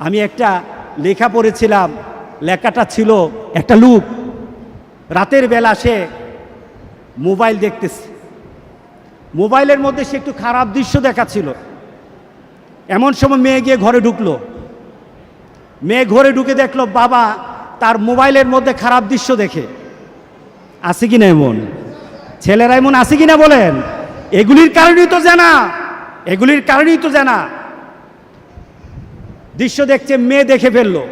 আমি একটা লেখা পড়েছিলাম, লেখাটা ছিল একটা লোক রাতের বেলা সে মোবাইল দেখতেছে, মোবাইলের মধ্যে সে একটু খারাপ দৃশ্য দেখাচ্ছিল। এমন সময় মেয়ে গিয়ে ঘরে ঢুকলো, মেয়ে ঘরে ঢুকে দেখলো বাবা তার মোবাইলের মধ্যে খারাপ দৃশ্য দেখে। আছে কিনা এমন ছেলেরা, এমন আছে কিনা বলেন? এগুলির কারণেই তো জানা, এগুলির কারণেই তো জানা। দৃশ্য দেখছে, মেয়ে দেখে ফেললো।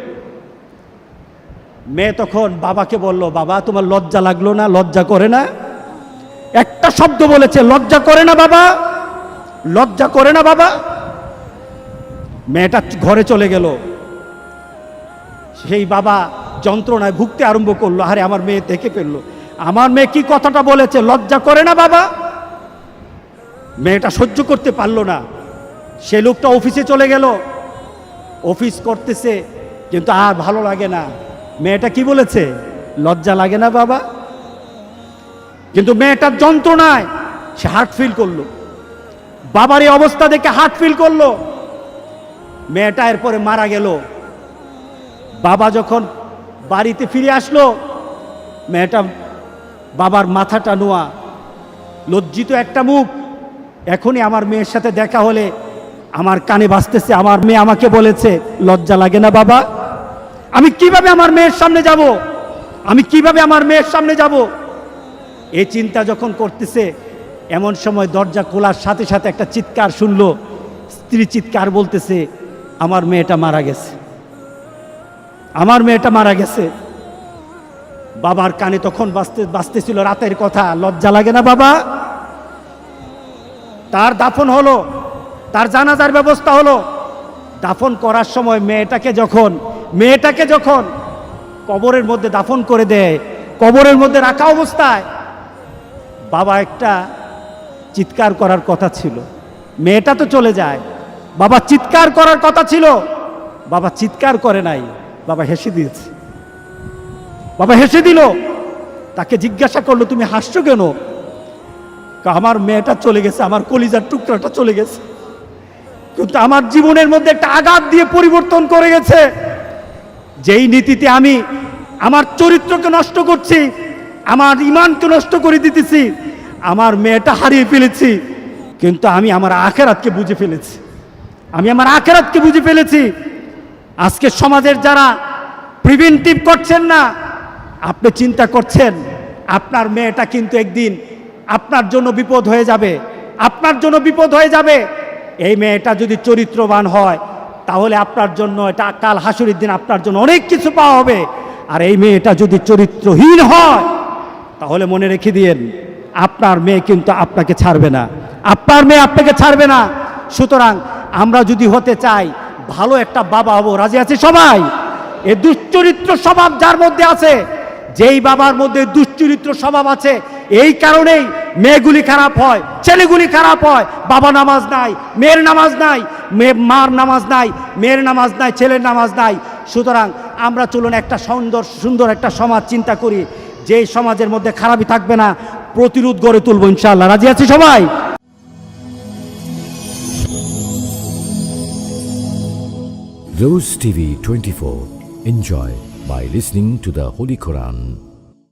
মেয়ে তখন বাবাকে বলল, বাবা তোমার লজ্জা লাগলো না? লজ্জা করে না? একটা শব্দ বলেছে, লজ্জা করে না বাবা, লজ্জা করে না বাবা। মেয়েটা ঘরে চলে গেল। সেই বাবা যন্ত্রণায় ভুগতে আরম্ভ করলো, আরে আমার মেয়ে দেখে ফেললো, আমার মেয়ে কি কথাটা বলেছে, লজ্জা করে না বাবা। মেয়েটা সহ্য করতে পারলো না। সে লোকটা অফিসে চলে গেল, অফিস করতেছে, কিন্তু আর ভালো লাগে না। মেয়েটা কি বলেছে, লজ্জা লাগে না বাবা। কিন্তু মেয়েটার যন্ত্রণায় সে হার্ট ফিল করলো, বাবার এই অবস্থা দেখে হার্ট ফিল করলো। মেয়েটা এরপরে মারা গেল। বাবা যখন বাড়িতে ফিরে আসলো, মেয়েটা বাবার মাথাটা নোয়া, লজ্জিত একটা মুখ। এখনই আমার মেয়ের সাথে দেখা হলে আমার কানে বাজতেছে, আমার মেয়ে আমাকে বলেছে লজ্জা লাগে না বাবা। আমি কিভাবে আমার মেয়ের সামনে যাব, আমি কিভাবে আমার মেয়ের সামনে যাব? এই চিন্তা যখন করতেছে, এমন সময় দরজা খোলার সাথে সাথে একটা চিৎকার শুনলো। স্ত্রী চিৎকার বলতেছে, আমার মেয়েটা মারা গেছে, আমার মেয়েটা মারা গেছে। বাবার কানে তখন বাজতেছিল রাতের কথা, লজ্জা লাগে না বাবা। তার দাফন হলো, তার জানাজার ব্যবস্থা হলো। দাফন করার সময় মেয়েটাকে যখন কবরের মধ্যে দাফন করে দেয়, কবরের মধ্যে রাখা অবস্থায় বাবা একটা চিৎকার করার কথা ছিল। মেয়েটা তো চলে যায়, বাবা চিৎকার করার কথা ছিল, বাবা চিৎকার করে নাই, বাবা হেসে দিয়েছে। বাবা হেসে দিল। তাকে জিজ্ঞাসা করলো, তুমি হাসছো কেন? আমার মেয়েটা চলে গেছে, আমার কলিজার টুকরাটা চলে গেছে, কিন্তু আমার জীবনের মধ্যে একটা আঘাত দিয়ে পরিবর্তন করে গেছে। যেই নীতিতে আমি আমার চরিত্রকে নষ্ট করছি, আমার ঈমানকে নষ্ট করে দিতেছি, আমার মেয়েটা হারিয়ে ফেলেছি, কিন্তু আমি আমার আখিরাতকে বুঝে ফেলেছি, আমি আমার আখিরাতকে বুঝে ফেলেছি। আজকে সমাজের যারা প্রিভেন্টিভ করছেন না, আপনি চিন্তা করছেন আপনার মেয়েটা কিন্তু একদিন আপনার জন্য বিপদ হয়ে যাবে, আপনার জন্য বিপদ হয়ে যাবে। এই মেয়েটা যদি চরিত্রবান হয়, তাহলে আপনার জন্য এটা কাল হাসুরের দিন আপনার জন্য অনেক কিছু পাওয়া হবে। আর এই মেয়েটা যদি চরিত্রহীন হয়, তাহলে মনে রেখে দিয়েন, আপনার মেয়ে কিন্তু আপনাকে ছাড়বে না, আপনার মেয়ে আপনাকে ছাড়বে না। সুতরাং আমরা যদি হতে চাই ভালো একটা বাবা হব, রাজি আছে সবাই? এই দুশ্চরিত্র স্বভাব যার মধ্যে আছে, যেই বাবার মধ্যে দুশ্চরিত্র স্বভাব আছে, এই কারণেই মেয়েগুলি খারাপ হয়, ছেলেগুলি খারাপ হয়। বাবা নামাজ নাই, মেয়ের নামাজ নাই, মার নামাজ নাই, মেয়ের নামাজ নাই, ছেলের নামাজ নাই। সুতরাং আমরা চলুন একটা সুন্দর একটা সমাজ চিন্তা করি, যেই সমাজের মধ্যে খারাপই থাকবে না, প্রতিরোধ গড়ে তুলবো ইনশাআল্লাহ। রাজি আছি সবাই? Rose TV 24. Enjoy by listening to the Holy Quran.